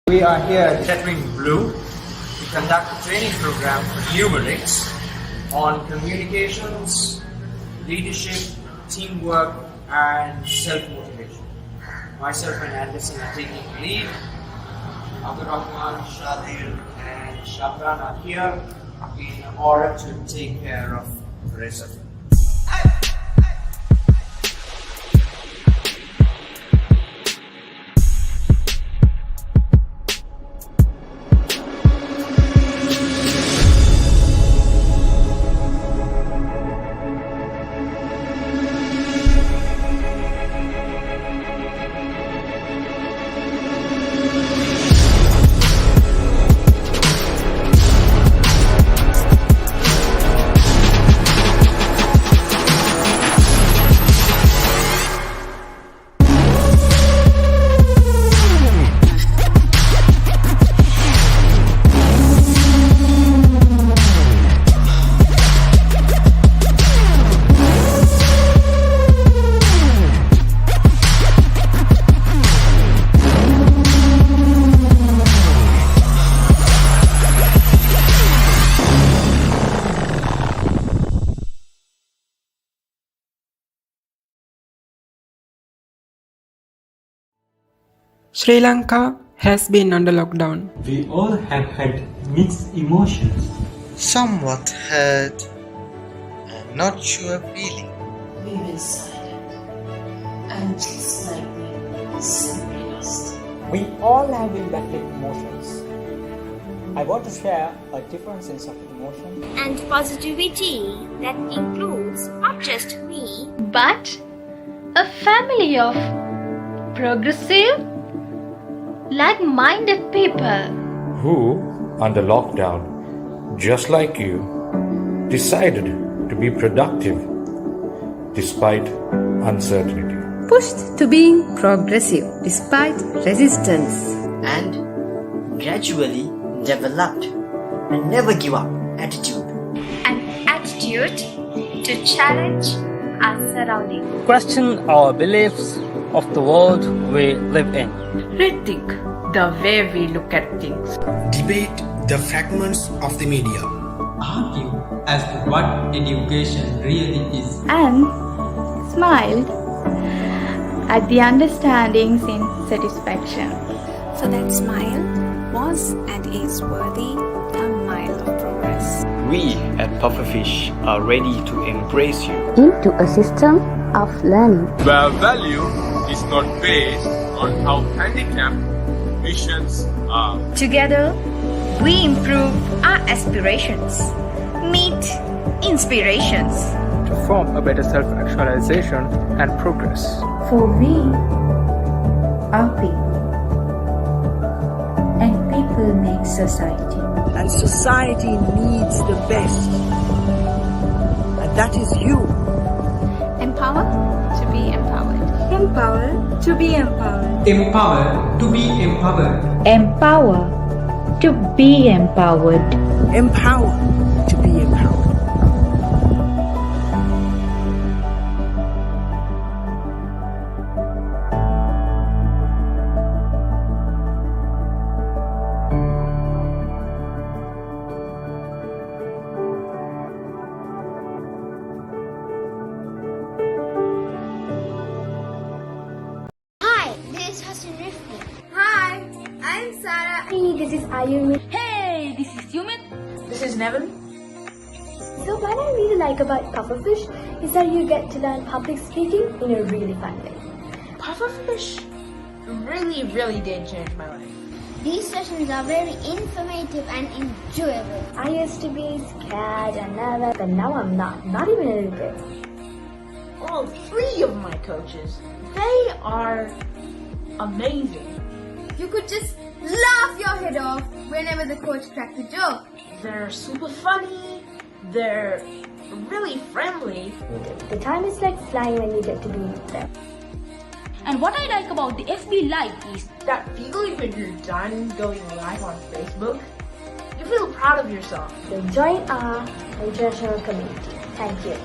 We are here at Chattering Blue to conduct a training program for numerics on communications, leadership, teamwork, and self-motivation. Myself and Anderson are taking lead. Abdul Rahman, Shadil, and Shabran are here in order to take care of the rest of it. Sri Lanka has been under lockdown. We all have had mixed emotions. Somewhat hurt and not sure feeling. We were silent and just like we simply lost. We all have impacted emotions. I want to share a different sense of emotion and positivity that includes not just me, but a family of progressive, like-minded people who, under lockdown, just like you, decided to be productive despite uncertainty. Pushed to being progressive despite resistance. And gradually developed a never give up attitude. an attitude to challenge our surroundings. Question our beliefs of the world we live in. Rethink the way we look at things. Debate the fragments of the media. Argue as to what education really is. and smiled at the understandings in satisfaction. So that smile was and is worthy a mile of progress. We at Pufferfish are ready to embrace you Into a system of learning. Where value is not based on how handicapped missions are. Together, we improve our aspirations, meet inspirations. To form a better self-actualization and progress. For we are people, and people make society. And society needs the best. And that is you. Empower to be empowered. Empower to be empowered. Empower to be empowered. Empower to be empowered. Empower to be empowered. Hi, I'm Sarah. Hey, this is Ayumi. Hey, this is Human. This is Nevin. So what I really like about Pufferfish is that you get to learn public speaking in a really fun way. Pufferfish really did change my life. These sessions are very informative and enjoyable. I used to be scared and nervous, but now I'm not even a little bit. All three of my coaches, they are amazing. You could just laugh your head off whenever the coach cracks a joke. They're super funny. They're really friendly. The time is like flying when you get to be with them. And what I like about the FB Live is that feeling when you're done going live on Facebook, you feel proud of yourself. So join our international community. Thank you.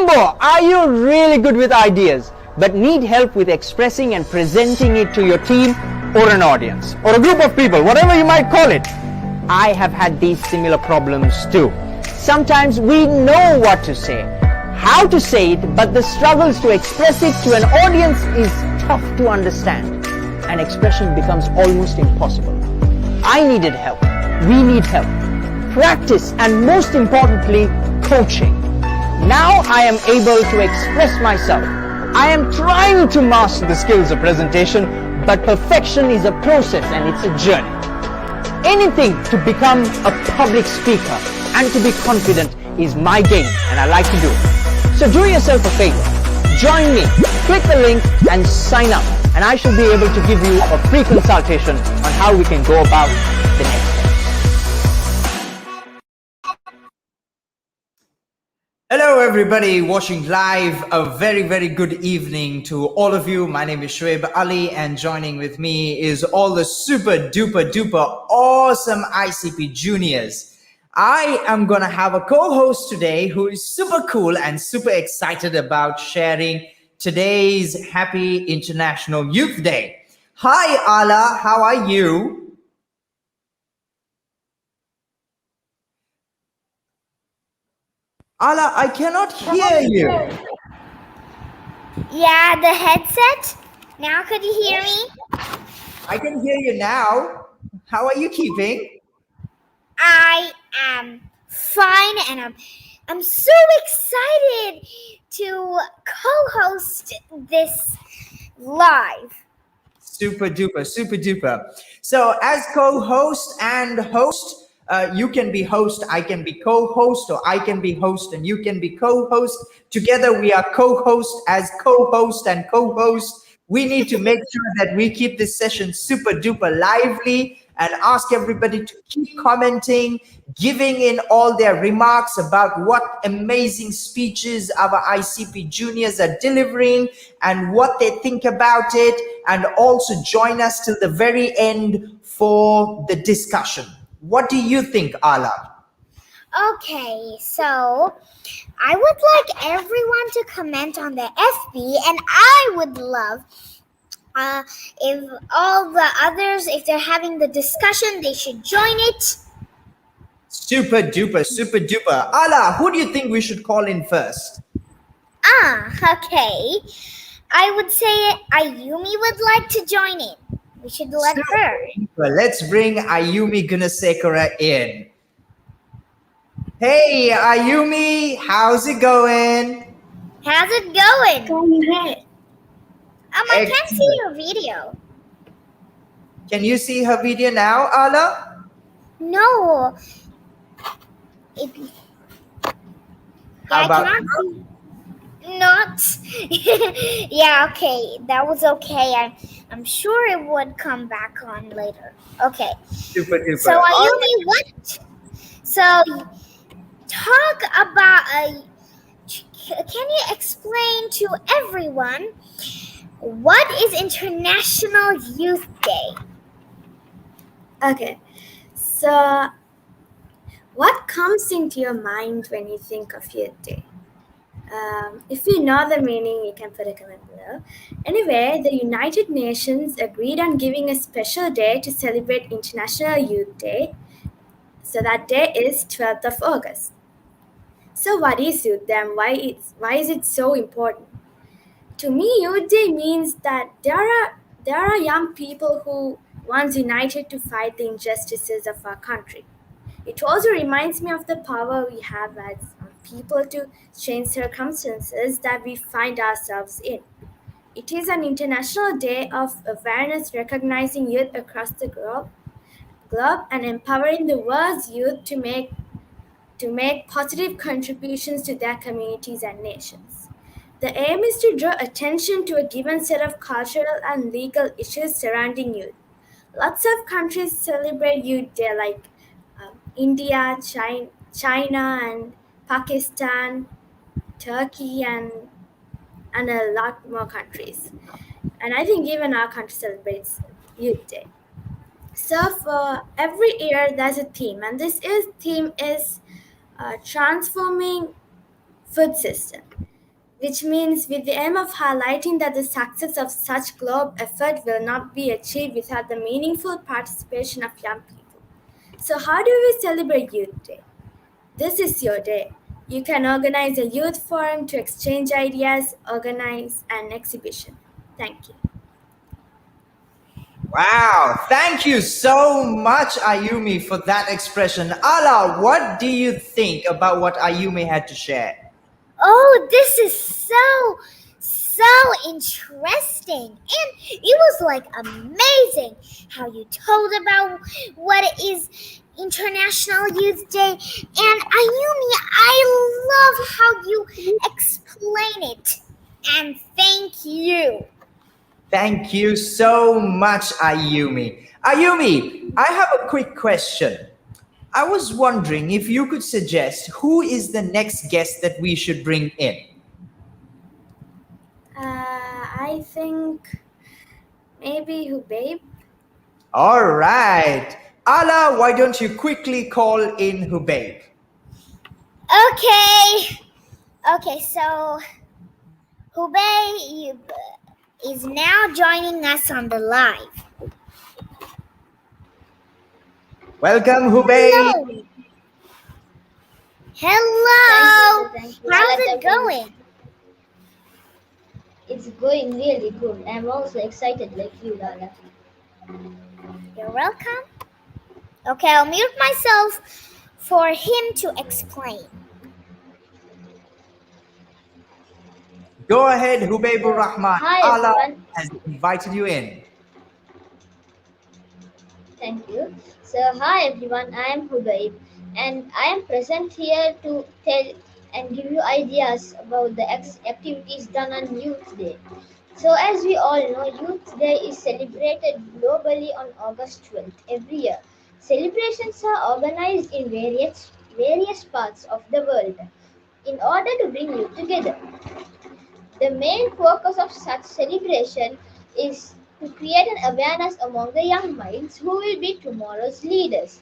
Combo, are you really good with ideas but need help with expressing and presenting it to your team or an audience or a group of people, whatever you might call it? I have had these similar problems too. Sometimes we know what to say, how to say it, but the struggles to express it to an audience is tough to understand, and expression becomes almost impossible. I needed help. We need help. Practice, and most importantly, coaching. Now I am able to express myself. I am trying to master the skills of presentation, but perfection is a process and it's a journey. Anything to become a public speaker and to be confident is my game, and I like to do it. So do yourself a favor. Join me, click the link and sign up, and I shall be able to give you a free consultation on how we can go about the next step. Hello everybody watching live. A very good evening to all of you. My name is Shoaib Ali, and joining with me is all the super duper awesome ICP juniors. I am gonna have a co-host today who is super cool and super excited about sharing today's Happy International Youth Day. Hi Ala, how are you? Ala, I cannot hear you. Yeah, the headset. Now could you hear me? I can hear you now. How are you keeping? I am fine, and I'm so excited to co-host this live. Super duper. So as co-host and host, you can be host, I can be co-host, or I can be host and you can be co-host. Together we are co-host. As co-host and co-host, we need to make sure that we keep this session super duper lively and ask everybody to keep commenting, giving in all their remarks about what amazing speeches our ICP juniors are delivering and what they think about it, and also join us till the very end for the discussion. What do you think, Ala? Okay, so I would like everyone to comment on the FB, and I would love if all the others, if they're having the discussion, they should join it. Super duper. Ala, who do you think we should call in first? Okay. I would say Ayumi would like to join in. We should let her. Well, let's bring Ayumi Gunasekara in. Hey, Ayumi, how's it going? How's it going? I can't see your video. Can you see her video now, Ala? No. How about I cannot see. Not. Yeah, okay. That was okay. I'm sure it would come back on later. Okay. Super duper. So Ayumi, what? So talk about can you explain to everyone what is International Youth Day? Okay, so what comes into your mind when you think of Youth Day? If you know the meaning, you can put a comment below. Anyway, the United Nations agreed on giving a special day to celebrate International Youth Day. So that day is 12th of August. So what is Youth Day and why is it so important? To me, Youth Day means that there are young people who once united to fight the injustices of our country. It also reminds me of the power we have as people to change circumstances that we find ourselves in. It is an international day of awareness recognizing youth across the globe and empowering the world's youth to make positive contributions to their communities and nations. The aim is to draw attention to a given set of cultural and legal issues surrounding youth. Lots of countries celebrate Youth Day, like India, China, and Pakistan, Turkey, and a lot more countries. And I think even our country celebrates Youth Day. So for every year, there's a theme, and this theme is transforming food system. which means with the aim of highlighting that the success of such global effort will not be achieved without the meaningful participation of young people. So how do we celebrate Youth Day? This is your day. You can organize a youth forum to exchange ideas, organize an exhibition. Thank you. Wow, thank you so much, Ayumi, for that expression. Ala, what do you think about what Ayumi had to share? Oh, this is so interesting. And it was like amazing how you told about what is International Youth Day. And Ayumi, I love how you explain it. And thank you. Thank you so much, Ayumi. Ayumi, I have a quick question. I was wondering if you could suggest who is the next guest that we should bring in. I think maybe Hubaib. All right. Ala, why don't you quickly call in Hubaib? Okay, so Hubei is now joining us on the live. Welcome, Hubaib. Hello. Thank you. How's it going? It's going really good. I'm also excited like you, Lala. You're welcome. Okay, I'll mute myself for him to explain. Go ahead, Hubaibur Rahman. Hi, Allah everyone. has invited you in. Thank you. So, hi everyone, I am Hubaib and I am present here to tell and give you ideas about the activities done on Youth Day. So, as we all know, Youth Day is celebrated globally on August 12th every year. Celebrations are organized in various parts of the world in order to bring youth together. The main focus of such celebration is to create an awareness among the young minds who will be tomorrow's leaders.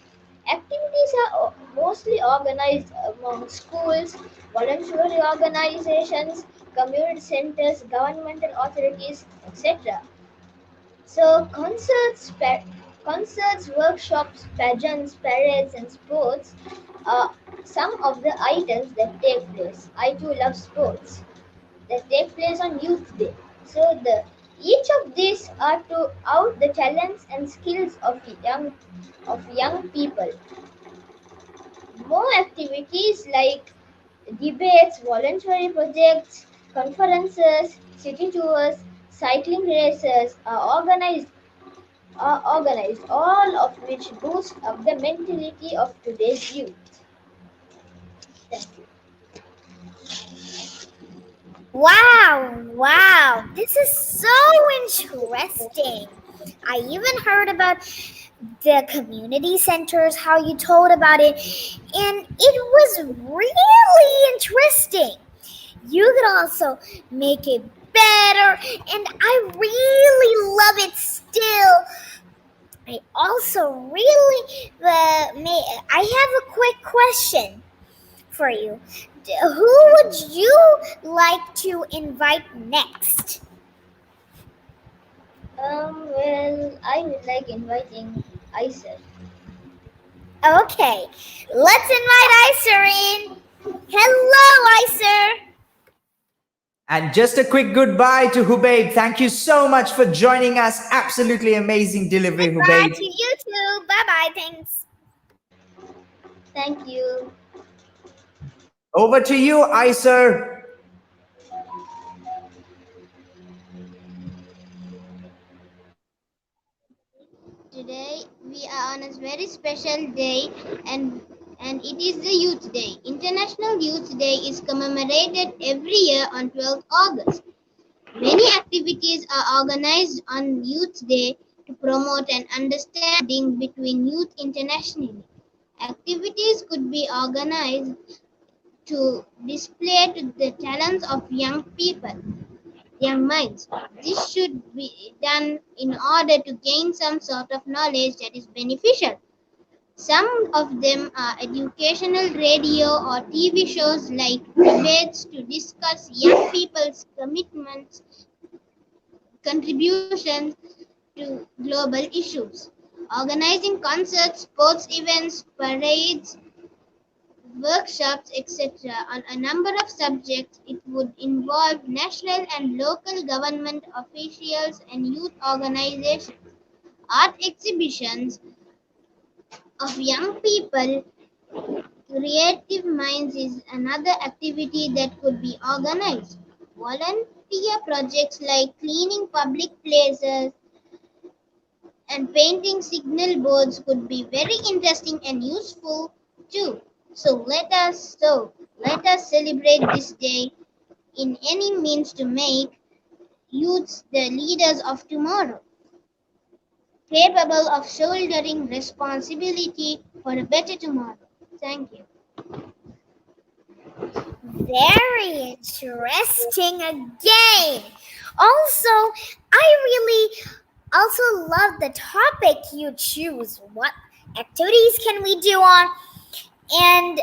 Activities are mostly organized among schools, voluntary organizations, community centers, governmental authorities, etc. So concerts, workshops, pageants, parades, and sports are some of the items that take place. I too love sports that take place on Youth Day. So each of these are to out the talents and skills of young people. More activities like debates, voluntary projects, conferences, city tours, cycling races are organized, all of which boost up the mentality of today's youth. Thank you. Wow, this is so interesting. I even heard about the community centers, how you told about it, and it was really interesting. You could also make it better, and I really love it still. I also really I have a quick question for you. Who would you like to invite next? Well, I would like inviting Isa. Okay, let's invite Iser in. Hello, Iser. And just a quick goodbye to Hubaib. Thank you so much for joining us. Absolutely amazing delivery, Bye Hubaib. to you too. Bye, thanks. Thank you. Over to you, Iser. Today we are on a very special day and it is the Youth Day. International Youth Day is commemorated every year on 12th August. Many activities are organized on Youth Day to promote an understanding between youth internationally. Activities could be organized to display to the talents of young people, young minds. This should be done in order to gain some sort of knowledge that is beneficial. Some of them are educational radio or TV shows like debates to discuss young people's commitments, contributions to global issues. Organizing concerts, sports events, parades, workshops, etc. on a number of subjects. It would involve national and local government officials and youth organizations. Art exhibitions of young people, creative minds is another activity that could be organized. Volunteer projects like cleaning public places and painting signal boards could be very interesting and useful too. So let us celebrate this day in any means to make youths the leaders of tomorrow, capable of shouldering responsibility for a better tomorrow. Thank you. Very interesting again. Also, I really also love the topic you choose. What activities can we do on? And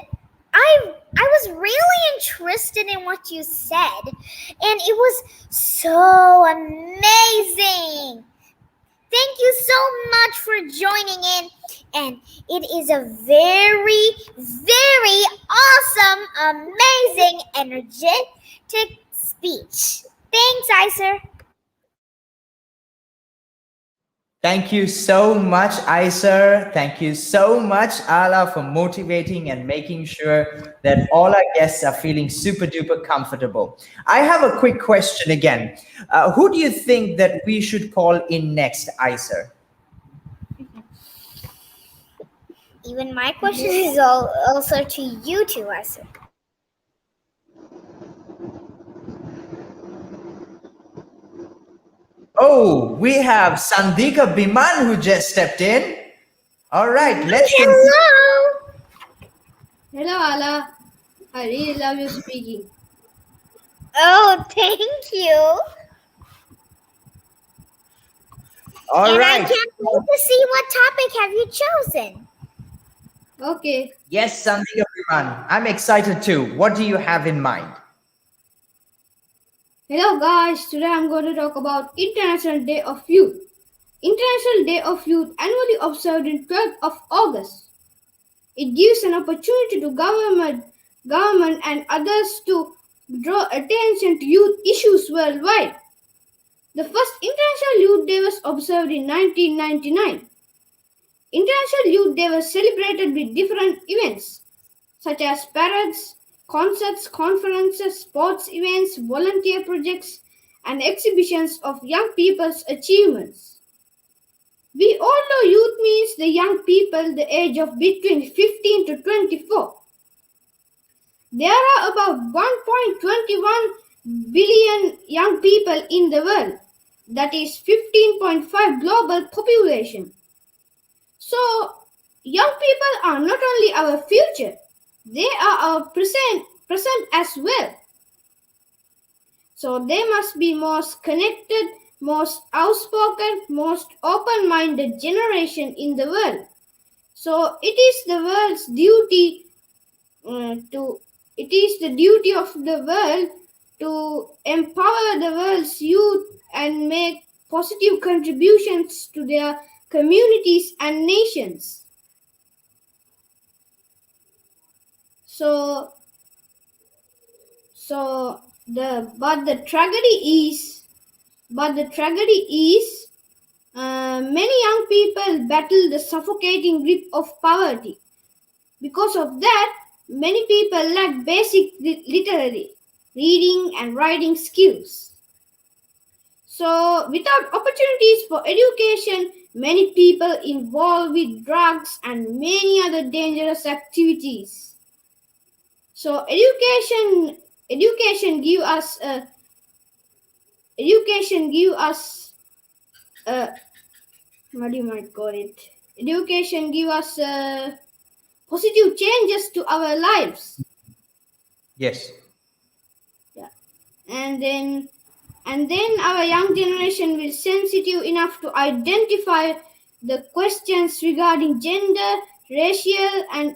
I was really interested in what you said, and it was so amazing. Thank you so much for joining in, and it is a very, very awesome, amazing, energetic speech. Thanks, Iser. Thank you so much, Iser. Thank you so much, Ala, for motivating and making sure that all our guests are feeling super duper comfortable. I have a quick question again. Who do you think that we should call in next, Iser? Even my question is also to you too, Iser. Oh, we have Sandika Biman who just stepped in. All right, let's. Hello. Hello, Ala. I really love your speaking. Oh, thank you. All right. I can't wait to see what topic have you chosen. Okay. Yes, Sandika Biman. I'm excited too. What do you have in mind? Hello, guys. Today I'm going to talk about International Day of Youth. International Day of Youth annually observed in 12th of August. It gives an opportunity to government and others to draw attention to youth issues worldwide. The first International Youth Day was observed in 1999. International Youth Day was celebrated with different events such as parades, concerts, conferences, sports events, volunteer projects, and exhibitions of young people's achievements. We all know youth means the young people the age of between 15 to 24. There are about 1.21 billion young people in the world, that is 15.5 global population. So, young people are not only our future, they are our present as well. So they must be most connected, most outspoken, most open-minded generation in the world. So it is the world's duty of the world to empower the world's youth and make positive contributions to their communities and nations. But the tragedy is many young people battle the suffocating grip of poverty. Because of that, many people lack basic literary, reading and writing skills. So without opportunities for education, many people involved with drugs and many other dangerous activities. So education give us what you might call it. Education give us positive changes to our lives. Yes. Yeah. And then our young generation will be sensitive enough to identify the questions regarding gender, racial and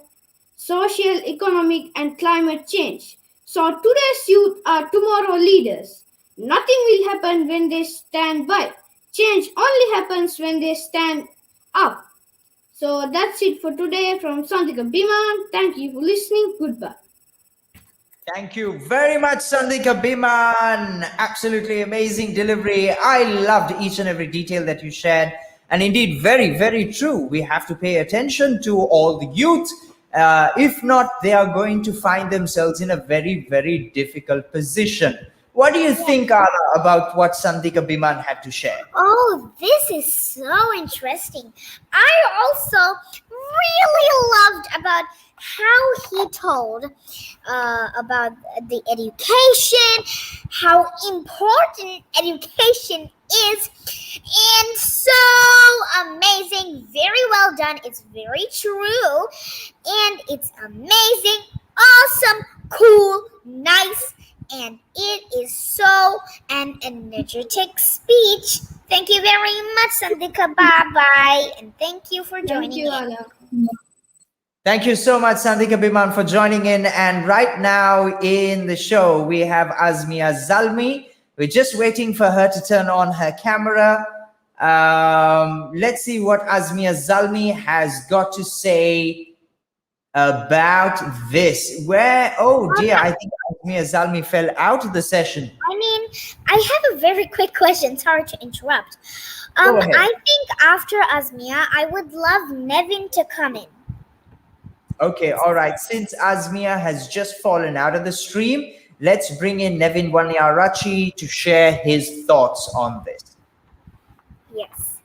social, economic, and climate change. So today's youth are tomorrow leaders. Nothing will happen when they stand by. Change only happens when they stand up. So that's it for today from Santika Biman. Thank you for listening. Goodbye. Thank you very much, Sandika Biman. Absolutely amazing delivery. I loved each and every detail that you shared. And indeed, very, very true. We have to pay attention to all the youth. If not, they are going to find themselves in a very, very difficult position. What do you think, Ala, about what Sandika Biman had to share? Oh, this is so interesting. I also really loved about how he told about the education, how important education is, and so amazing. Very well done. It's very true, and it's amazing, awesome, cool, nice, and it is so an energetic speech. Thank you very much, Sandika. Bye bye, and thank you for joining Thank you, in. Ala. Thank you so much, Sandika Biman, for joining in. And right now in the show, we have Azmia Zalmi. We're just waiting for her to turn on her camera. Let's see what Azmia Zalmi has got to say about this. Oh dear, I think Azmia Zalmi fell out of the session. I have a very quick question. Sorry to interrupt. Go ahead. I think after Azmia, I would love Nevin to come in. Okay, all right. Since Azmia has just fallen out of the stream, let's bring in Nevin Wanyarachi to share his thoughts on this. Yes.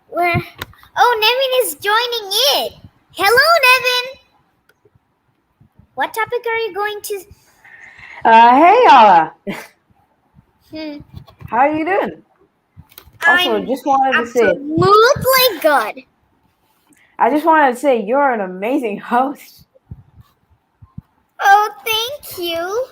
Where? Oh, Nevin is joining in. Hello, Nevin. What topic are you going to? Hey, Ala. Hmm. How are you doing? Also, I'm just wanted to say, absolutely good. I just wanted to say you're an amazing host. Oh, thank you.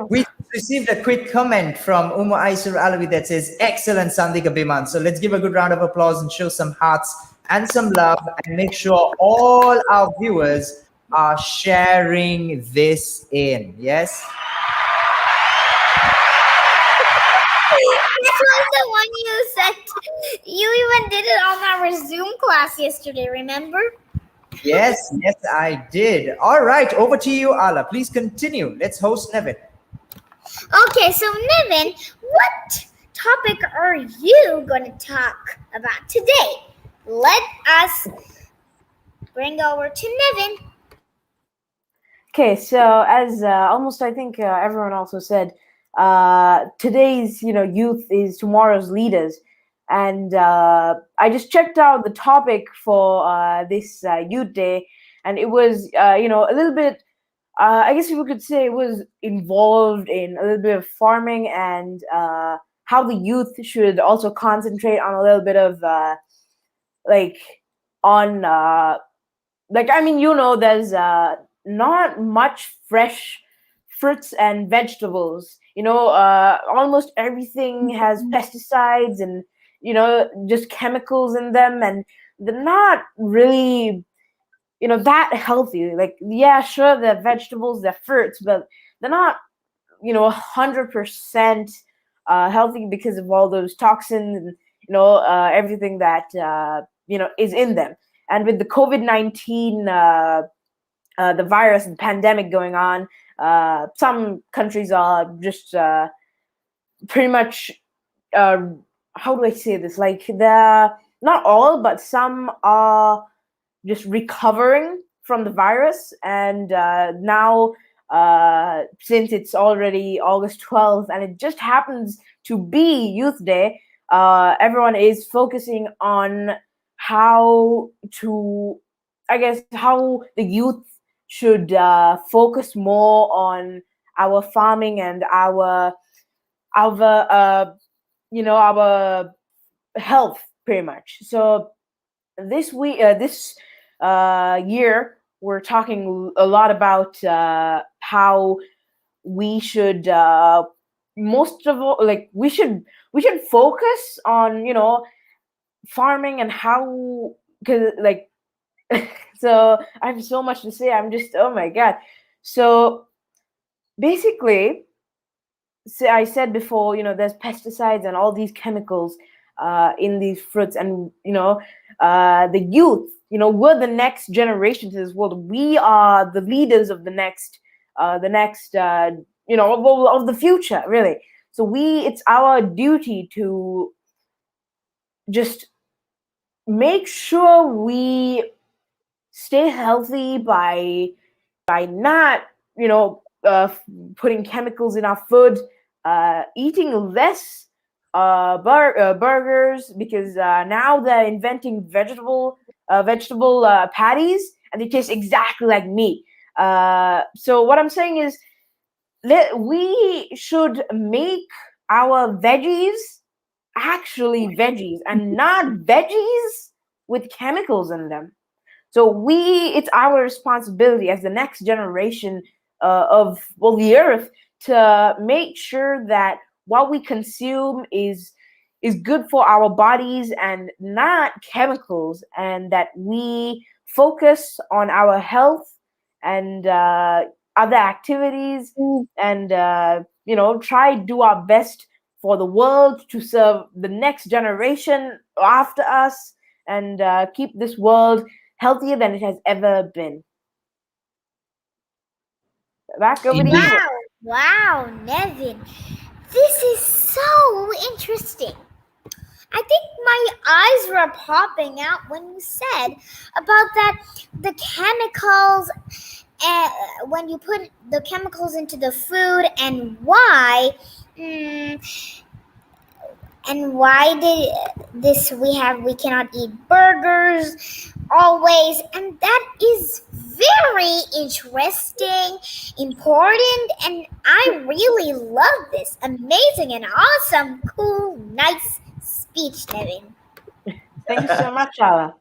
We received a quick comment from Umu Aisur Alawi that says, excellent Sandika Biman. So let's give a good round of applause and show some hearts and some love and make sure all our viewers are sharing this in. Yes? This was the one you said. You even did it on our Zoom class yesterday, remember? Yes, I did. All right, over to you, Ala. Please continue. Let's host Nevin. Okay, so Nevin, what topic are you going to talk about today? Let us bring over to Nevin. Okay, so as almost I think everyone also said, today's youth is tomorrow's leaders, and I just checked out the topic for this Youth Day, and it was a little bit. I guess you could say it was involved in a little bit of farming and how the youth should also concentrate on a little bit of there's not much fresh fruits and vegetables. Almost everything has pesticides and just chemicals in them, and they're not really that healthy. Like, yeah, sure, they're vegetables, they're fruits, but they're not 100% healthy because of all those toxins and everything that is in them. And with the COVID-19 the virus and pandemic going on, some countries are just pretty much how do I say this, like, they're not all, but some are just recovering from the virus. And now since it's already August 12th and it just happens to be Youth Day, everyone is focusing on how the youth should focus more on our farming and our health, pretty much. So this year we're talking a lot about how we should most of all, like, we should focus on farming and how because like so I have so much to say. I'm just, oh my god. So basically, I said before, there's pesticides and all these chemicals in these fruits, and the youth, we're the next generation to this world. We are the leaders of of the future, really. So it's our duty to just make sure we stay healthy by not putting chemicals in our food, eating less burgers, because now they're inventing vegetable patties, and they taste exactly like meat. So what I'm saying is, we should make our veggies actually veggies and not veggies with chemicals in them. So it's our responsibility as the next generation of the earth to make sure that what we consume is good for our bodies and not chemicals, and that we focus on our health and other activities, and try to do our best for the world, to serve the next generation after us, and keep this world healthier than it has ever been. Back over to Indeed. you. Wow, Nevin. This is so interesting. I think my eyes were popping out when you said about that the chemicals, when you put the chemicals into the food, and why. And why did this we cannot eat burgers always, and that is very interesting, important, and I really love this amazing and awesome, cool, nice speech, Nevin. Thank you so much, Ala.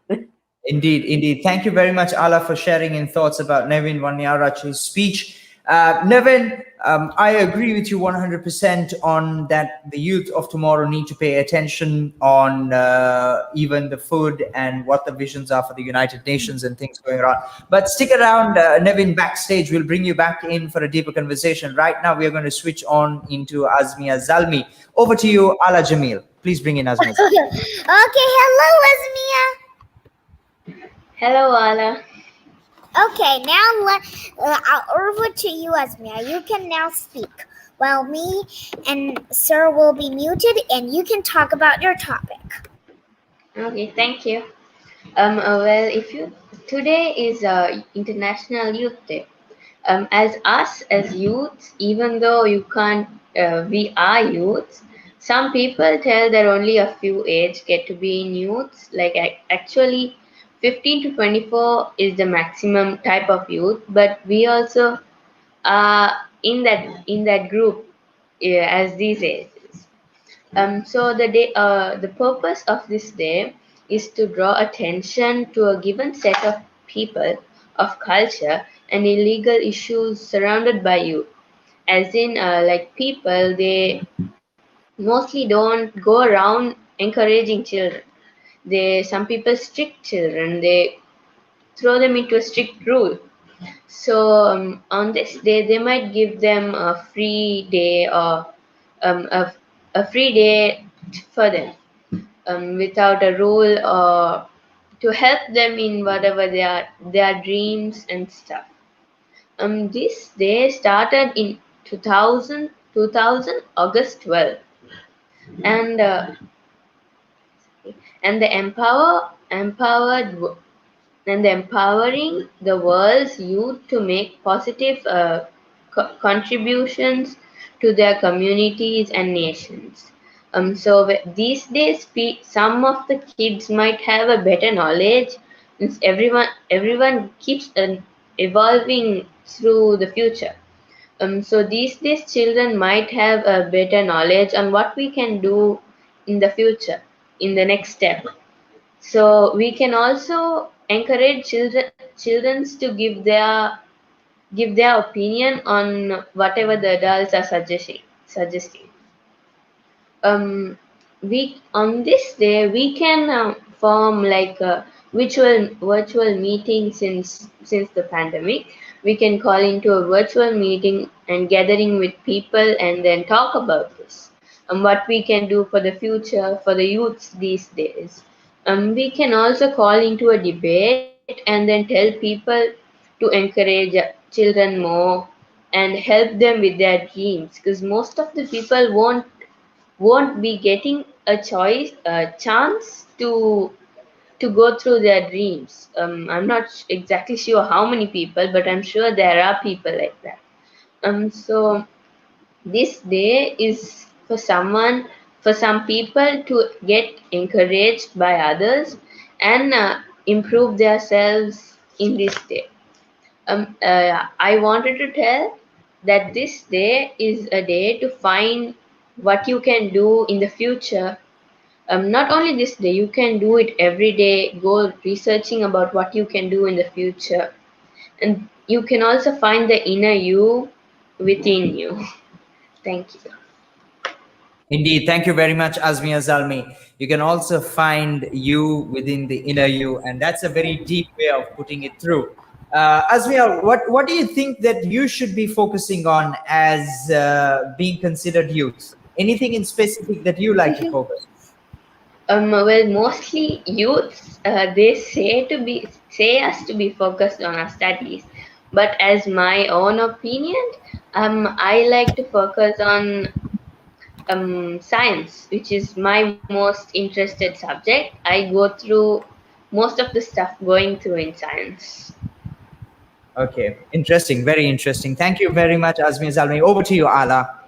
Indeed. Thank you very much, Ala, for sharing in thoughts about Nevin Vanyarachi's speech. Nevin, I agree with you 100% on that. The youth of tomorrow need to pay attention on even the food and what the visions are for the United Nations and things going on. But stick around, Nevin, backstage. We'll bring you back in for a deeper conversation. Right now, we are going to switch on into Azmia Zalmi. Over to you, Ala Jamil. Please bring in Azmia Zalmi. Okay, hello, Azmia. Hello, Ala. Okay, now over to you, Azmia. You can now speak, while me and Sir will be muted, and you can talk about your topic. Okay, thank you. Well, today is International Youth Day. As us as youths, even though we are youths. Some people tell that only a few age get to be in youths. Like actually, 15 to 24 is the maximum type of youth, but we also are in that group as these ages. So the purpose of this day is to draw attention to a given set of people, of culture, and illegal issues surrounded by youth. As in, like people, they mostly don't go around encouraging children. Some people strict children. They throw them into a strict rule. So on this day, they might give them a free day, or a free day for them, without a rule, or to help them in whatever their dreams and stuff. This day started in 2000 August 12, and and the empowering the world's youth to make positive contributions to their communities and nations. So these days, some of the kids might have a better knowledge, since everyone keeps evolving through the future. So these days, children might have a better knowledge on what we can do in the future, in the next step. So we can also encourage children to give their opinion on whatever the adults are suggesting. We on this day we can form like virtual meeting since the pandemic. We can call into a virtual meeting and gathering with people and then talk about this and what we can do for the future for the youths these days. We can also call into a debate and then tell people to encourage children more and help them with their dreams, because most of the people won't be getting a chance to go through their dreams. I'm not exactly sure how many people, but I'm sure there are people like that. So this day is for some people to get encouraged by others and improve themselves in this day. I wanted to tell that this day is a day to find what you can do in the future. Not only this day, you can do it every day. Go researching about what you can do in the future, and you can also find the inner you within you. Thank you. Indeed. Thank you very much, Azmi Azalmi. You can also find you within the inner you, and that's a very deep way of putting it through. Azmi, what do you think that you should be focusing on as being considered youth? Anything in specific that you like to focus? Well, mostly youths, they say us to be focused on our studies, but as my own opinion, I like to focus on science, which is my most interested subject. I go through most of the stuff going through in science. Okay, interesting, very interesting. Thank you very much, Azmi Azalmi. Over to you, Ala.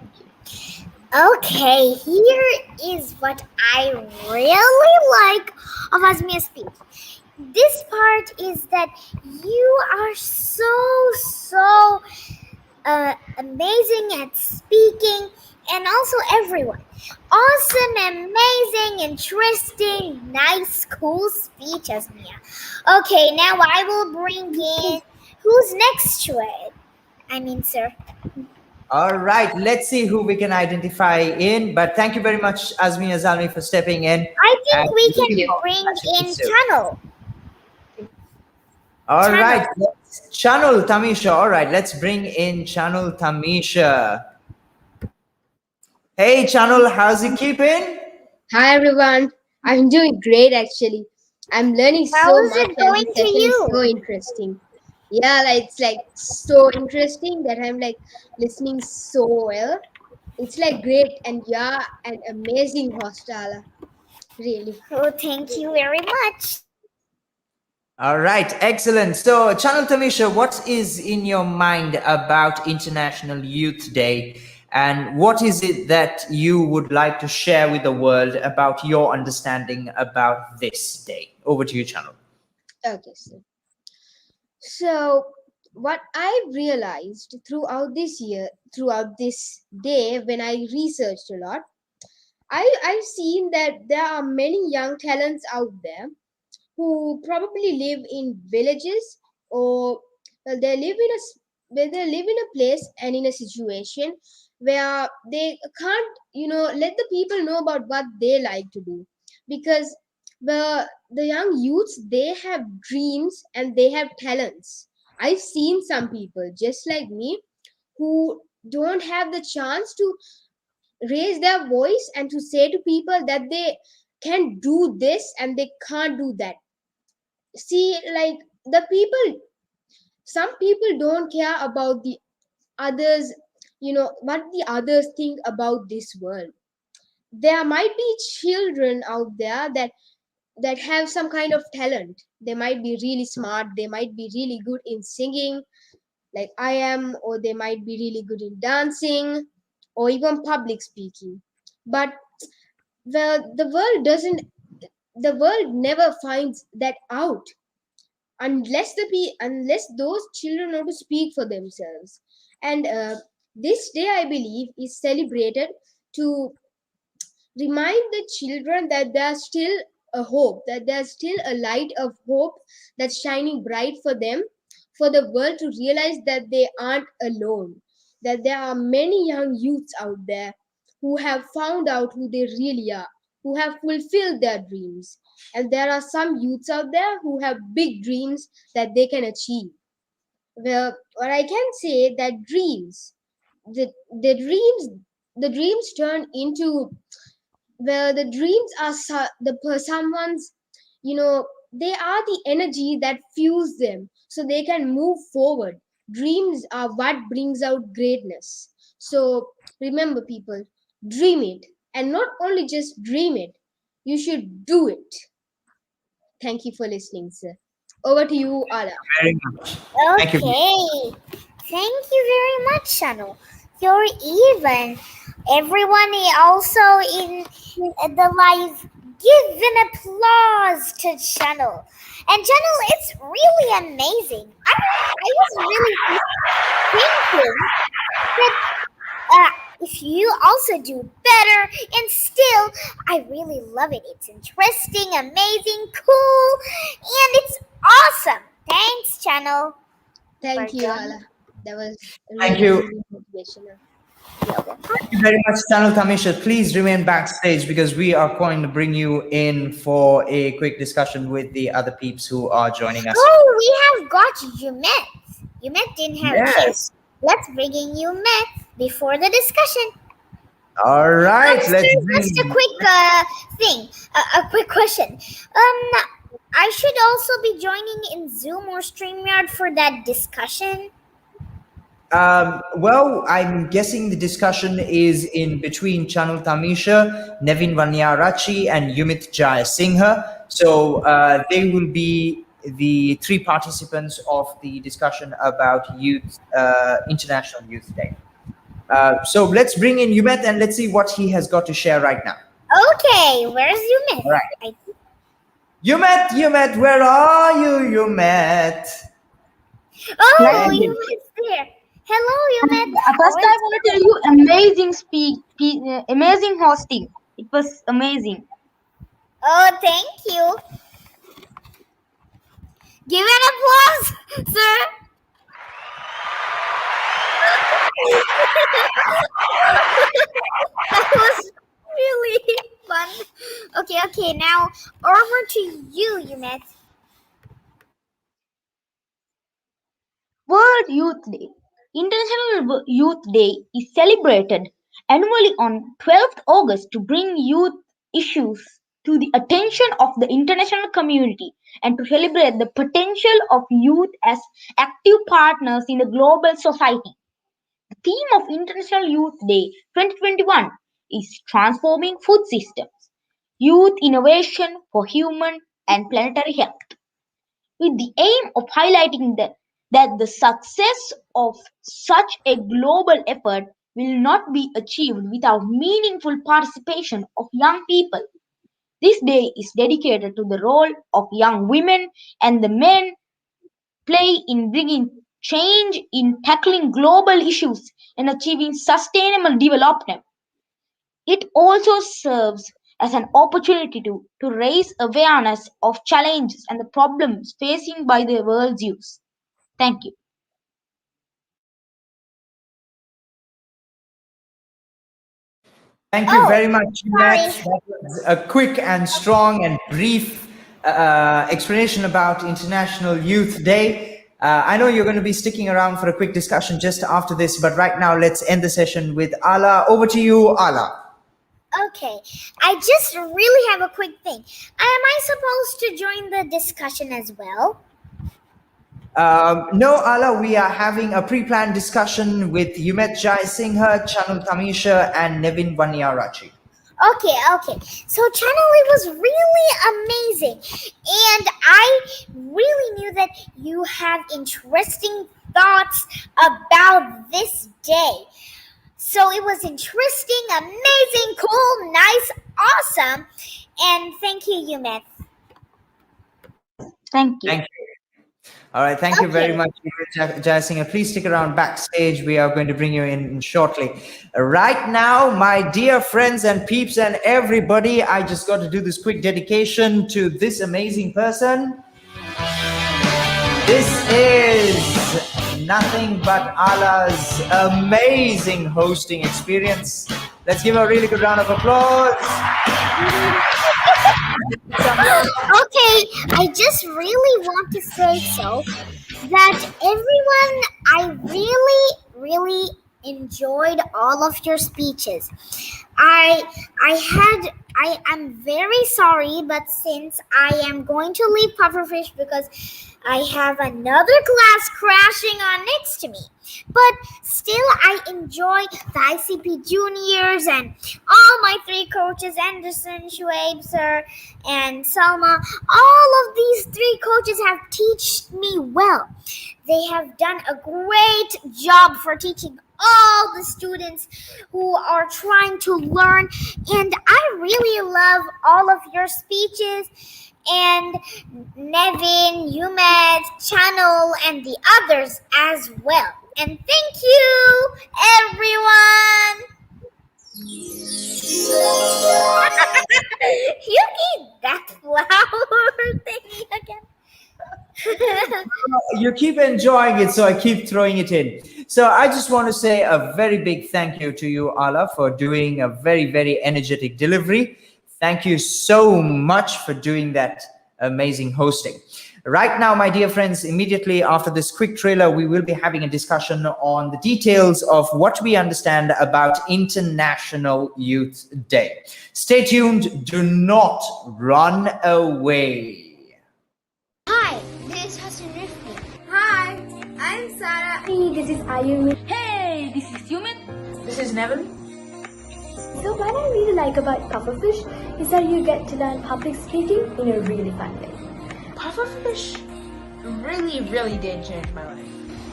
Okay, here is what I really like of Azmia's speech. This part is that you are so amazing at speaking, and also everyone. Awesome, amazing, interesting, nice, cool speech, Azmia. Okay, now I will bring in who's next to it. I mean, sir. All right, let's see who we can identify in. But thank you very much, Azmi Azalmi, for stepping in. I think we Looking can forward to bring catching you in soon. Channel. All Channel. right, Channel Tamisha. All right, let's bring in Channel Tamisha. Hey, Channel, how's it keeping? Hi everyone, I'm doing great actually. I'm learning How so is much it and going this to session is you? so interesting. Yeah, it's like so interesting that I'm like listening so well. It's like great and yeah, an amazing hostala. Really. Oh, thank you very much. All right, excellent. So, Channel Tamisha, what is in your mind about International Youth Day? And what is it that you would like to share with the world about your understanding about this day? Over to you, Channel. Okay, so what I realized throughout this year, throughout this day when I researched a lot, I've seen that there are many young talents out there who probably live in villages or they live in where they live in a place and in a situation where they can't let the people know about what they like to do, because the young youths, they have dreams and they have talents. I've seen some people just like me who don't have the chance to raise their voice and to say to people that they can do this and they can't do that. See, like, the people, some people don't care about the others, what the others think about this world. There might be children out there that have some kind of talent. They might be really smart, they might be really good in singing like I am, or they might be really good in dancing or even public speaking. But the world doesn't the world never finds that out unless those children know to speak for themselves. And this day, I believe, is celebrated to remind the children that there's still a hope, that there's still a light of hope that's shining bright for them, for the world to realize that they aren't alone, that there are many young youths out there who have found out who they really are, who have fulfilled their dreams, and there are some youths out there who have big dreams that they can achieve. Well, or I can say that the dreams, the dreams turn into, where the dreams are someone's, they are the energy that fuels them so they can move forward. Dreams are what brings out greatness. So remember, people, dream it, and not only just dream it, you should do it. Thank you for listening, sir. Over to you, Ala. Very much. Thank you. Okay. Thank you very much, Shanu. You're even. Everyone also in the live, give an applause to Channel. And Channel, it's really amazing. I was really thinking that if you also do better, and still, I really love it. It's interesting, amazing, cool, and it's awesome. Thanks, Channel. Thank you, Ala. That was Thank really, you. really motivational. Thank you very much, Channel Tamisha. Please remain backstage because we are going to bring you in for a quick discussion with the other peeps who are joining us. Oh, we have got Yumet. Yumet didn't have a Yes. chance. Let's bring in Yumet before the discussion. All right, Sir, let's just a bring. quick thing, a quick question. I should also be joining in Zoom or StreamYard for that discussion. Well, I'm guessing the discussion is in between Channel Tamisha, Nevin Vanyarachi, and Yumit Jayasinghe. So they will be the three participants of the discussion about International Youth Day. So let's bring in Yumet and let's see what he has got to share right now. Okay, where's Yumet? All right. Yumet, where are you, Yumet? Oh, Right. Yumet's there. Hello, Yumet. First, I want to tell you, amazing hosting. It was amazing. Oh, thank you. Give an applause, sir. That was really fun. Okay, now over to you, Yumet. World Youth Day. International Youth Day is celebrated annually on 12th August to bring youth issues to the attention of the international community and to celebrate the potential of youth as active partners in the global society. The theme of International Youth Day 2021 is Transforming Food Systems, Youth Innovation for Human and Planetary Health, with the aim of highlighting that the success of such a global effort will not be achieved without meaningful participation of young people. This day is dedicated to the role of young women and the men play in bringing change in tackling global issues and achieving sustainable development. It also serves as an opportunity to raise awareness of challenges and the problems facing by the world's youth. Thank you. Thank you very much, Yumet. That was a quick and strong and brief explanation about International Youth Day. I know you're going to be sticking around for a quick discussion just after this, but right now let's end the session with Ala. Over to you, Ala. Okay, I just really have a quick thing. Am I supposed to join the discussion as well? No, Ala, we are having a pre-planned discussion with Yumet Jayasinghe, Channel Tamisha, and Nevin Vanyarachi. Okay. So Channel, it was really amazing. And I really knew that you have interesting thoughts about this day. So it was interesting, amazing, cool, nice, awesome. And thank you, Yumet. Thank you. Thank you. All right, thank you very much, Jayasinghe. Please stick around backstage. We are going to bring you in shortly. Right now, my dear friends and peeps and everybody, I just got to do this quick dedication to this amazing person. This is nothing but Ala's amazing hosting experience. Let's give her a really good round of applause. Okay, I just really want to say that everyone, I really enjoyed all of your speeches. I am very sorry, but since I am going to leave Pufferfish because I have another class crashing on next to me. But still, I enjoy the ICP juniors and all my three coaches, Anderson, Shuaib sir, and Salma. All of these three coaches have taught me well. They have done a great job for teaching all the students who are trying to learn, and I really love all of your speeches, and Nevin, Umed, Channel, and the others as well. And thank you, everyone. You keep that flower thingy again. You keep enjoying it, so I keep throwing it in. So I just want to say a very big thank you to you, Ala, for doing a very energetic delivery. Thank you so much for doing that amazing hosting. Right now, my dear friends, immediately after this quick trailer, we will be having a discussion on the details of what we understand about International Youth Day. Stay tuned. Do not run away. Hi, this is Hassan Rifki. Hi, I'm Sarah. Hey, this is Ayumi. Hey, this is Human. This is Nevin. So what I really like about Pufferfish is that you get to learn public speaking in a really fun way. Pufferfish really did change my life.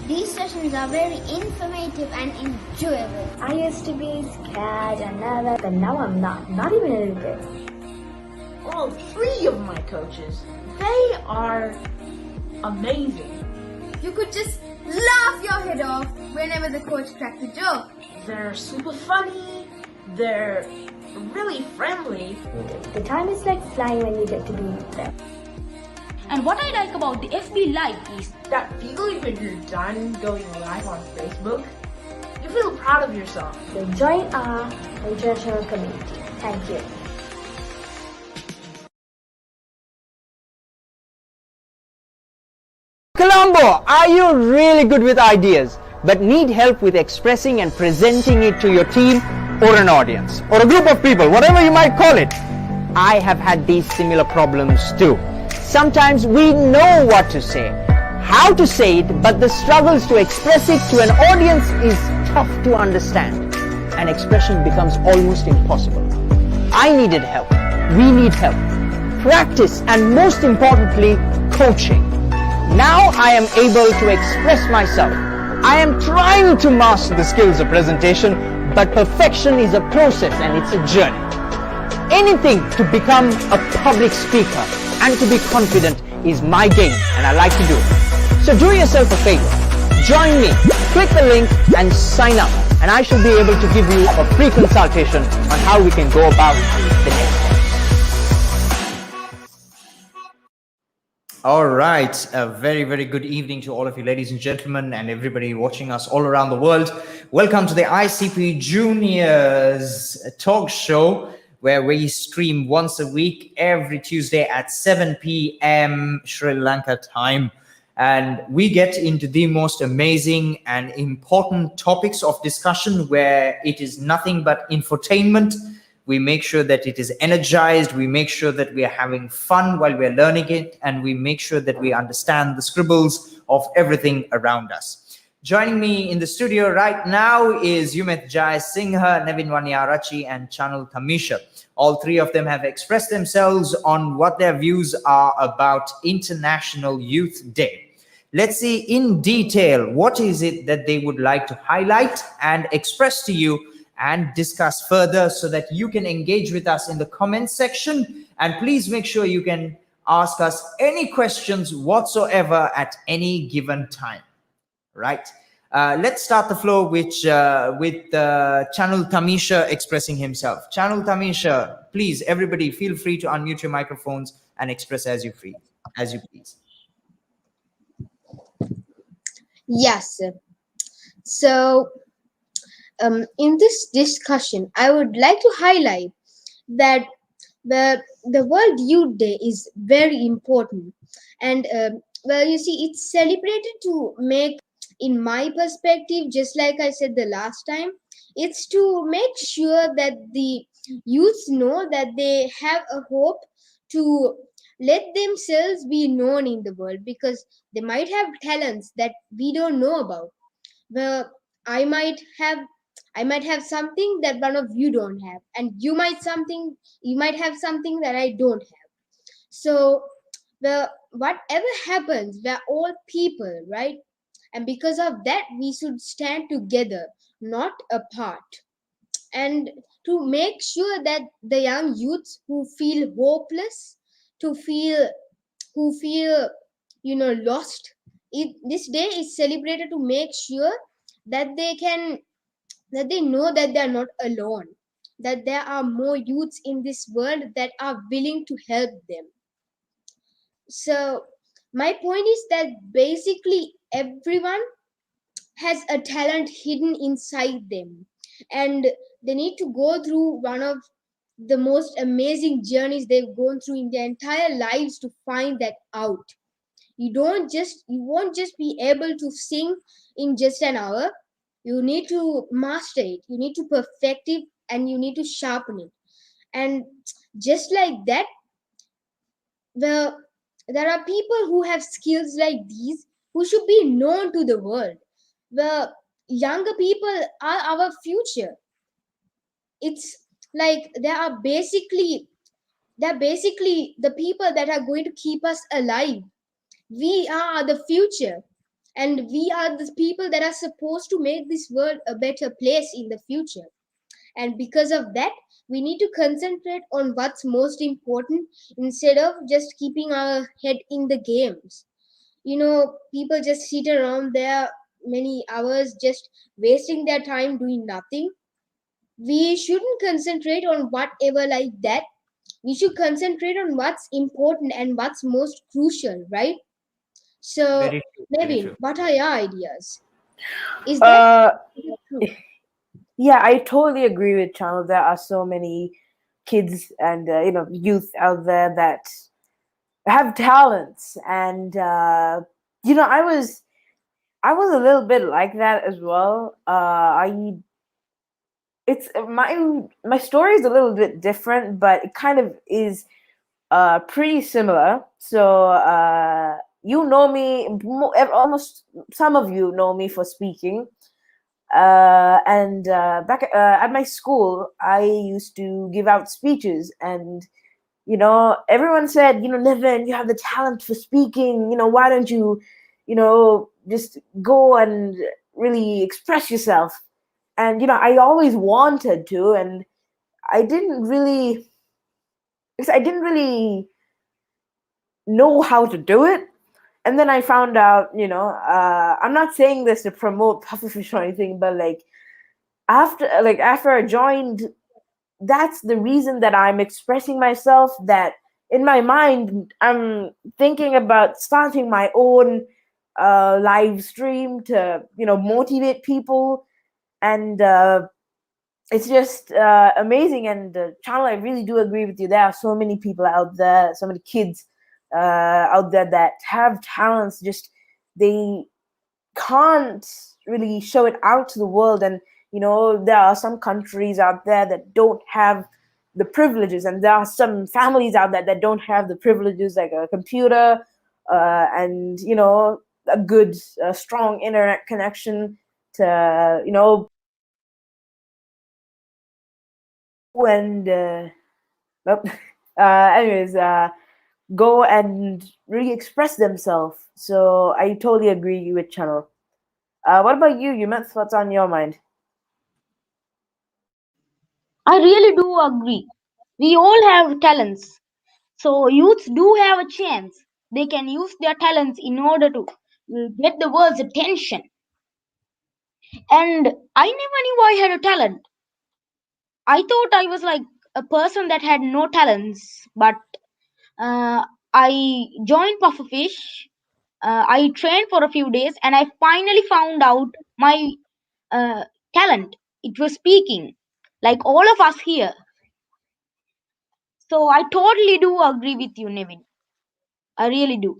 These sessions are very informative and enjoyable. I used to be scared and nervous, but now I'm not even a little bit. All three of my coaches, they are amazing. You could just laugh your head off whenever the coach cracked a joke. They're super funny, they're really friendly. The time is like flying when you get to be with them. And what I like about the FB Live is that feeling when you're done going live on Facebook, you feel proud of yourself. So join our international community. Thank you. Colombo, are you really good with ideas but need help with expressing and presenting it to your team or an audience or a group of people, whatever you might call it? I have had these similar problems too. Sometimes we know what to say, how to say it, but the struggles to express it to an audience is tough to understand, and expression becomes almost impossible. I needed help. We need help. Practice, and most importantly, coaching. Now I am able to express myself. I am trying to master the skills of presentation, but perfection is a process and it's a journey. Anything to become a public speaker and to be confident is my game, and I like to do it. So do yourself a favor. Join me, click the link and sign up, and I shall be able to give you a free consultation on how we can go about the next step. All right, a very good evening to all of you, ladies and gentlemen, and everybody watching us all around the world. Welcome to the ICP Juniors talk show, where we stream once a week, every Tuesday at 7 p.m. Sri Lanka time. And we get into the most amazing and important topics of discussion, where it is nothing but infotainment. We make sure that it is energized. We make sure that we are having fun while we're learning it. And we make sure that we understand the scribbles of everything around us. Joining me in the studio right now is Yumet Jai Singha, Nevin Wanyarachi, and Chanul Tamisha. All three of them have expressed themselves on what their views are about International Youth Day. Let's see in detail what is it that they would like to highlight and express to you and discuss further, so that you can engage with us in the comments section. And please make sure you can ask us any questions whatsoever at any given time. Right. Let's start the floor with Chanul Tamisha expressing himself. Chanul Tamisha, please, everybody, feel free to unmute your microphones and express as you please. Yes. So, in this discussion, I would like to highlight that the World Youth Day is very important, and well, you see, it's celebrated to make, in my perspective, just like I said the last time, it's to make sure that the youths know that they have a hope to let themselves be known in the world, because they might have talents that we don't know about. Well, I might have I might have something that one of you don't have, and you might have something that I don't have. So the whatever happens, we're all people, right? And because of that, we should stand together, not apart. And to make sure that the young youths who feel hopeless, to feel who feel lost, this day is celebrated to make sure that they know that they are not alone, that there are more youths in this world that are willing to help them. So my point is that basically everyone has a talent hidden inside them, and they need to go through one of the most amazing journeys they've gone through in their entire lives to find that out. You won't just be able to sing in just an hour. You need to master it, you need to perfect it, and you need to sharpen it. And just like that, the there are people who have skills like these who should be known to the world. The younger people are our future. It's like they're basically the people that are going to keep us alive. We are the future, and we are the people that are supposed to make this world a better place in the future. And because of that, we need to concentrate on what's most important instead of just keeping our head in the games. People just sit around there many hours just wasting their time doing nothing. We shouldn't concentrate on whatever like that. We should concentrate on what's important and what's most crucial, right? So, Very true. Very Nevin, true. what are your ideas? Is that Uh, is it true? yeah, I totally agree with Channel. There are so many kids and youth out there that have talents, and I was a little bit like that as well. I it's my story is a little bit different, but it kind of is pretty similar. So you know me, almost some of you know me for speaking. And back at my school, I used to give out speeches, and everyone said, Nevin, you have the talent for speaking. Why don't you, just go and really express yourself? And I always wanted to, and I didn't really, because I didn't really know how to do it. And then I found out, I'm not saying this to promote pufferfish or anything, but after I joined, that's the reason that I'm expressing myself. That in my mind, I'm thinking about starting my own live stream to motivate people, and it's just amazing. And Channel, I really do agree with you. There are so many people out there, so many kids out there that have talents, just they can't really show it out to the world. And there are some countries out there that don't have the privileges, and there are some families out there that don't have the privileges, like a computer and a good strong internet connection to and nope. Anyways, go and really express themselves. So I totally agree with Channel. What about you? You meant what's on your mind? I really do agree. We all have talents. So youths do have a chance. They can use their talents in order to get the world's attention. And I never knew I had a talent. I thought I was like a person that had no talents. But I joined Pufferfish. I trained for a few days, and I finally found out my uh, talent. it was speaking, like all of us here. So I totally do agree with you, Nevin. I really do.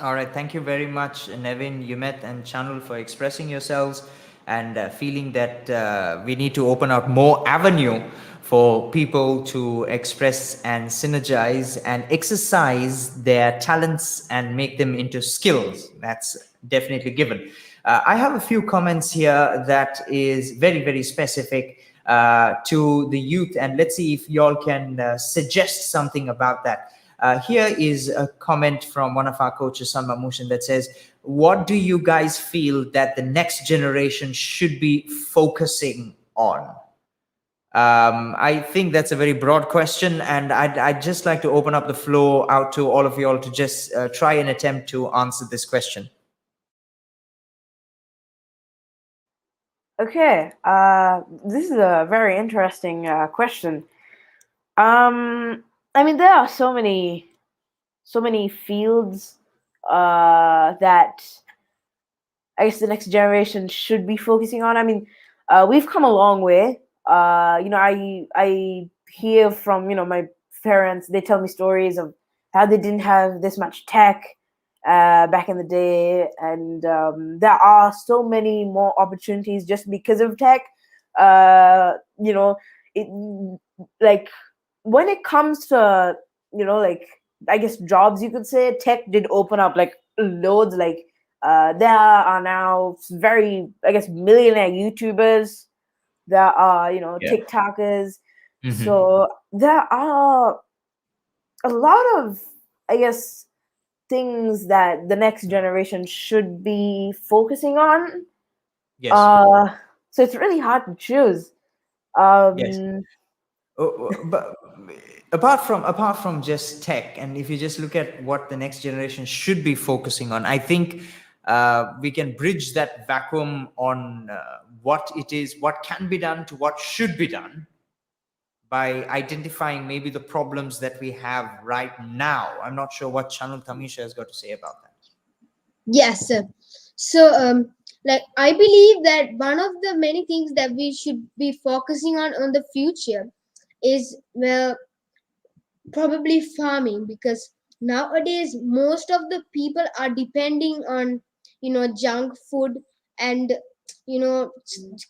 All right, thank you very much, Nevin, Yumet, and Chanul, for expressing yourselves and feeling that we need to open up more avenue for people to express and synergize and exercise their talents and make them into skills. That's definitely given. I have a few comments here that is very, very specific to the youth, and let's see if y'all can suggest something about that. Here is a comment from one of our coaches, Sanma Mushin, that says, what do you guys feel that the next generation should be focusing on? I think that's a very broad question, and I'd just like to open up the floor out to all of you all to just try and attempt to answer this question. Okay, this is a very interesting question. I mean, there are so many fields that I guess the next generation should be focusing on. I mean, we've come a long way. I hear from my parents. They tell me stories of how they didn't have this much tech back in the day, and there are so many more opportunities just because of tech. It like when it comes to like I guess jobs, you could say tech did open up like loads. Like there are now very, I guess, millionaire YouTubers. There are Yeah. TikTokers. Mhm. So there are a lot of, I guess, things that the next generation should be focusing on. Yes. So it's really hard to choose. Yes. But apart from just tech, and if you just look at what the next generation should be focusing on, I think we can bridge that vacuum on what it is, what can be done to what should be done by identifying maybe the problems that we have right now. I'm not sure what Chanul Tamisha has got to say about that. Yes, sir. So, like I believe that one of the many things that we should be focusing on the future is, well, probably farming, because nowadays most of the people are depending on junk food and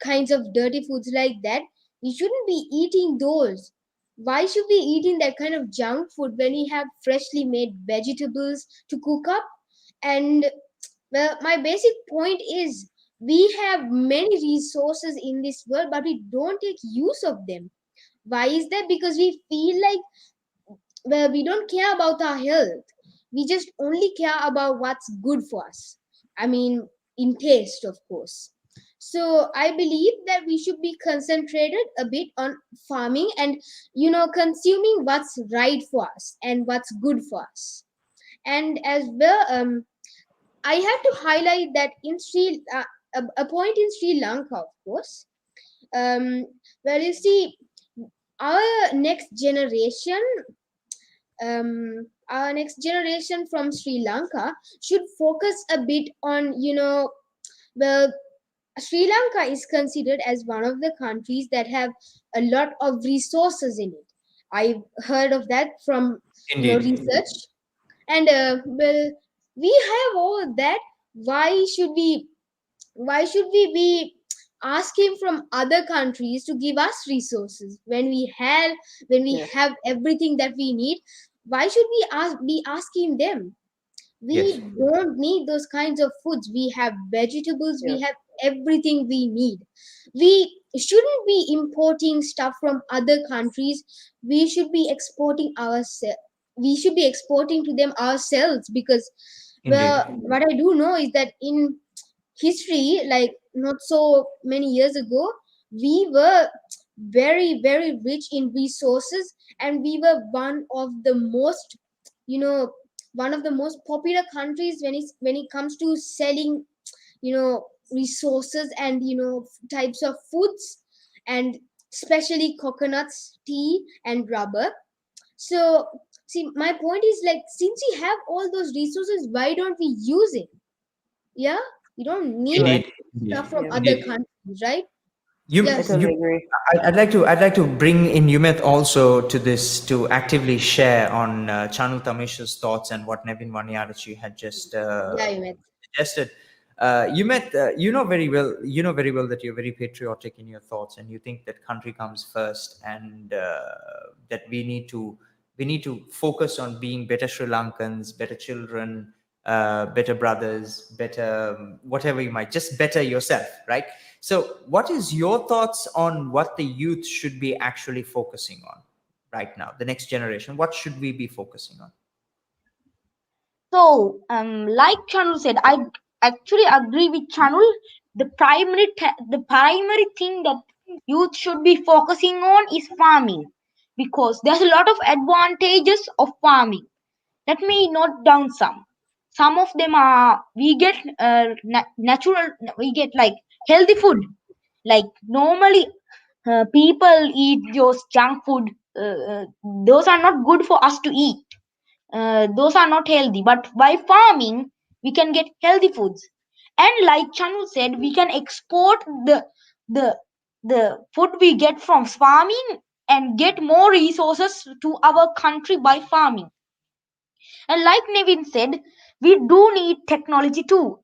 kinds of dirty foods like that. We shouldn't be eating those. Why should we eating that kind of junk food when we have freshly made vegetables to cook up? And well, my basic point is, we have many resources in this world, but we don't take use of them. Why is that? Because we feel like, well, we don't care about our health. We just only care about what's good for us. I mean, in taste, of course. So I believe that we should be concentrated a bit on farming and consuming what's right for us and what's good for us. And as well, I have to highlight that in a point in Sri Lanka, of course, where you see our next generation our next generation from Sri Lanka should focus a bit on, well, Sri Lanka is considered as one of the countries that have a lot of resources in it. I've heard of that from, Indeed. research. And, well, we have all that. Why should we be asking from other countries to give us resources when we Yes. have everything that we need? Why should we be asking them? Yes. We don't need those kinds of foods. We have vegetables, we Yes. have everything we need. We shouldn't be importing stuff from other countries. We should be exporting ourselves. We should be exporting to them ourselves, because, Indeed. well, what I do know is that in history, like not so many years ago, we were very, very rich in resources, and we were you know one of the most popular countries when it comes to selling resources and types of foods, and especially coconuts, tea, and rubber. So, see, my point is, like, since we have all those resources, why don't we use it? Yeah, you don't need Indeed. stuff from Yeah. other Indeed. countries, right? You, I totally agree. I'd like to bring in Yumet also to this to actively share on Chanu Tamish's thoughts and what Nevin Vanyarachi had just Yeah, you met. suggested. You know very well that you're very patriotic in your thoughts, and you think that country comes first, and that we need to focus on being better Sri Lankans, better children, better brothers, better whatever you might, just better yourself, right? So, what is your thoughts on what the youth should be actually focusing on right now? The next generation, what should we be focusing on? So, like Chanul said, I actually agree with Chanul. The primary thing that youth should be focusing on is farming, because there's a lot of advantages of farming. Let me note down some. Some of them are we get natural. We get like healthy food. Like normally, people eat those junk food. Those are not good for us to eat. Those are not healthy, but by farming we can get healthy foods. And like Chanu said, we can export the the food we get from farming and get more resources to our country by farming. And like Nevin said, we do need technology too.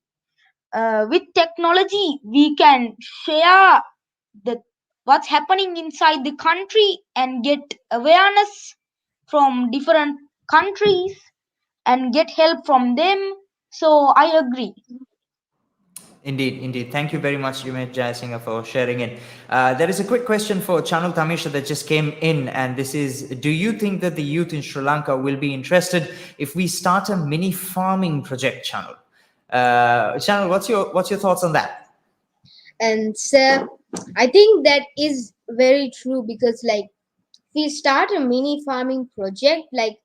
With technology we can share the what's happening inside the country and get awareness from different countries and get help from them. So I agree. Indeed, indeed. Thank you very much, Yumet Jayasinghe, for sharing it. There is a quick question for Chanul Tamisha that just came in, and this is: do you think that the youth in Sri Lanka will be interested if we start a mini farming project, Chanul? Chanul, what's your thoughts on that? And so I think that is very true, because like we start a mini farming project, like,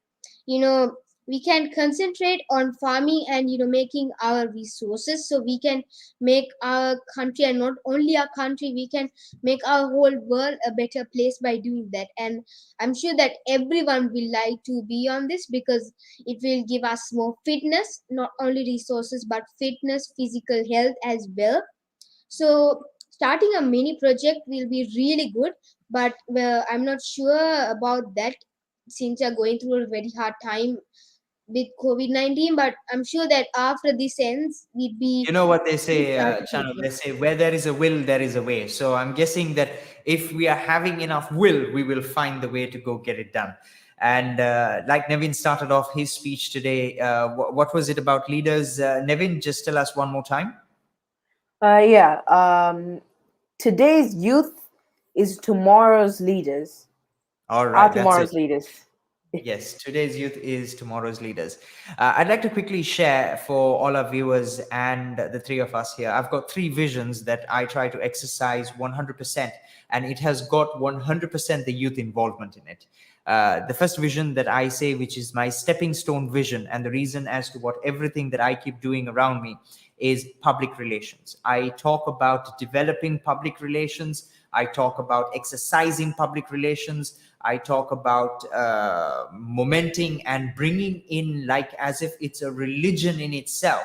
you know, we can concentrate on farming and, you know, making our resources, so we can make our country, and not only our country, we can make our whole world a better place by doing that. And I'm sure that everyone will like to be on this, because it will give us more fitness, not only resources but fitness, physical health as well. So starting a mini project will be really good, but well, I'm not sure about that, since you're going through a very hard time with COVID-19. But I'm sure that after this ends, we'd be You know what they we'll say, start a Chanu? They project. say, where there is a will, there is a way. So I'm guessing that if we are having enough will, we will find the way to go get it done. And like Nevin started off his speech today, what was it about leaders? Nevin, just tell us one more time. Yeah. Today's youth is tomorrow's leaders. All Are right, that's it. tomorrow's leaders. Yes, today's youth is tomorrow's leaders. I'd like to quickly share for all our viewers and the three of us here. I've got three visions that I try to exercise 100%, and it has got 100% the youth involvement in it. The first vision that I say, which is my stepping stone vision, and the reason as to what everything that I keep doing around me, is public relations. I talk about developing public relations. I talk about exercising public relations. I talk about momenting and bringing in, like as if it's a religion in itself,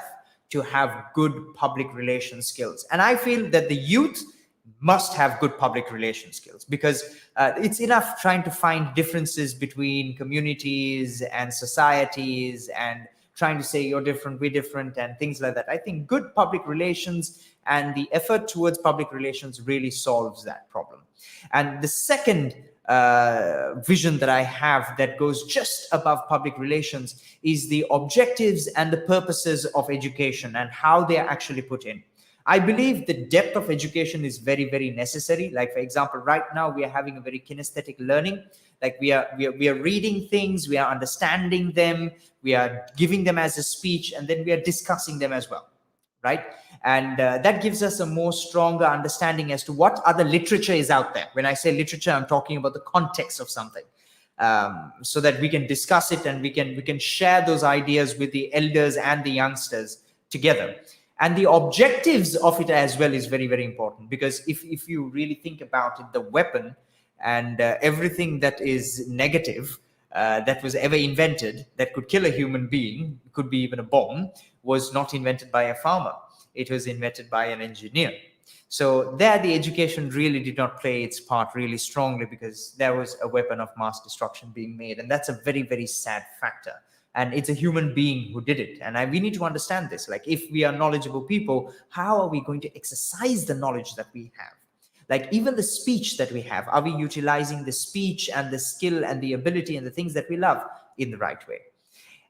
to have good public relation skills. And I feel that the youth must have good public relation skills, because it's enough trying to find differences between communities and societies and trying to say you're different, we're different, and things like that. I think good public relations and the effort towards public relations really solves that problem. And the second vision that I have that goes just above public relations is the objectives and the purposes of education and how they are actually put in. I believe the depth of education is very, very necessary. Like, for example, right now we are having a very kinesthetic learning. Like we are reading things, we are understanding them, we are giving them as a speech, and then we are discussing them as well, right? And that gives us a more stronger understanding as to what other literature is out there. When I say literature, I'm talking about the context of something, so that we can discuss it and we can share those ideas with the elders and the youngsters together. And the objectives of it as well is very, very important, because if you really think about it, the weapon and everything that is negative that was ever invented that could kill a human being, could be even a bomb, was not invented by a farmer. It was invented by an engineer. So there, the education really did not play its part really strongly, because there was a weapon of mass destruction being made. And that's a very, very sad factor. And it's a human being who did it. And we need to understand this. Like, if we are knowledgeable people, how are we going to exercise the knowledge that we have? Like, even the speech that we have, are we utilizing the speech and the skill and the ability and the things that we love in the right way?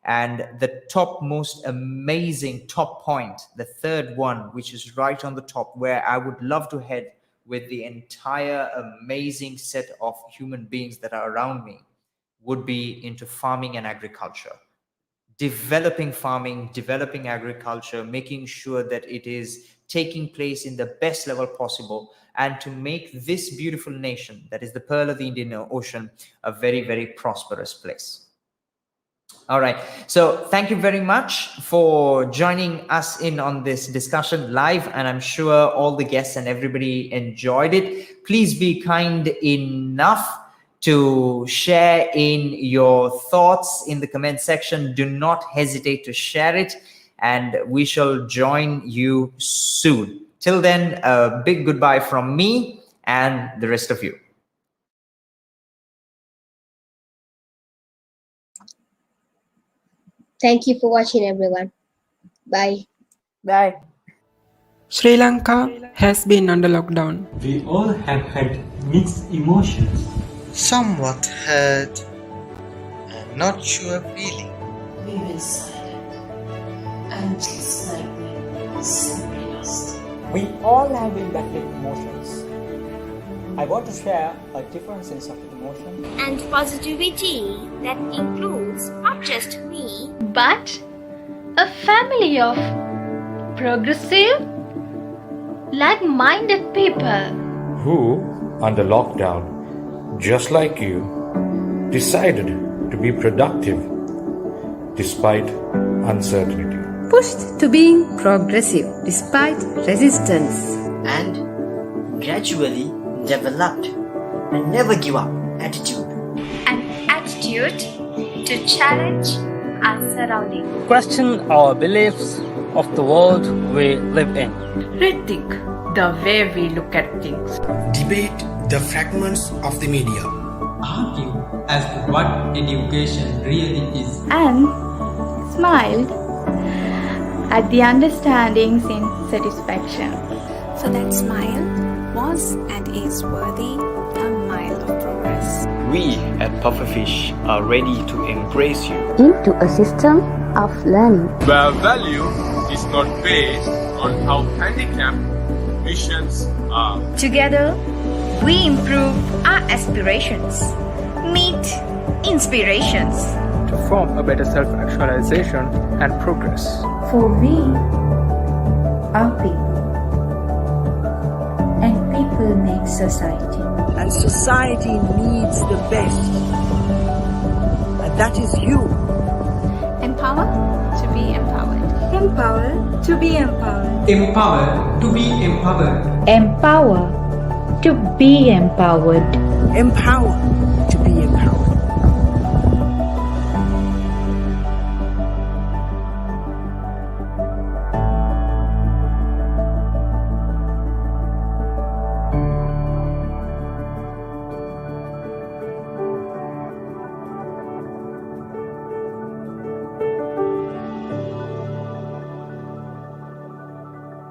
And the top most amazing top point, the third one, which is right on the top, where I would love to head with the entire amazing set of human beings that are around me, would be into farming and agriculture. Developing farming, developing agriculture, making sure that it is taking place in the best level possible, and to make this beautiful nation, that is the pearl of the Indian Ocean, a very, very prosperous place. All right. So thank you very much for joining us in on this discussion live. And I'm sure all the guests and everybody enjoyed it. Please be kind enough to share in your thoughts in the comment section. Do not hesitate to share it, and we shall join you soon. Till then, a big goodbye from me and the rest of you. Thank you for watching, everyone. Bye. Bye. Sri Lanka has been under lockdown. We all have had mixed emotions. Somewhat hurt and not sure feeling. We were silent and just like we were simply lost. We all have been battling emotions. I want to share a different sense of emotion and positivity that includes not just me, but a family of progressive, like-minded people who, under lockdown, just like you, decided to be productive despite uncertainty. Pushed to being progressive despite resistance. And gradually developed a never give up attitude. An attitude to challenge our surroundings. Question our beliefs of the world we live in. Rethink the way we look at things. Debate the fragments of the media. Argue as to what education really is. And smiled at the understandings in satisfaction. For that smile was and is worthy a mile of progress. We at Pufferfish are ready to embrace you into a system of learning where value is not based on how handicapped missions are. Together, we improve our aspirations, meet inspirations, to form a better self-actualization and progress. For we are people, and people make society. And society needs the best, and that is you. Empower to be empowered. Empower to be empowered. Empower to be empowered. Empower to be empowered. Empower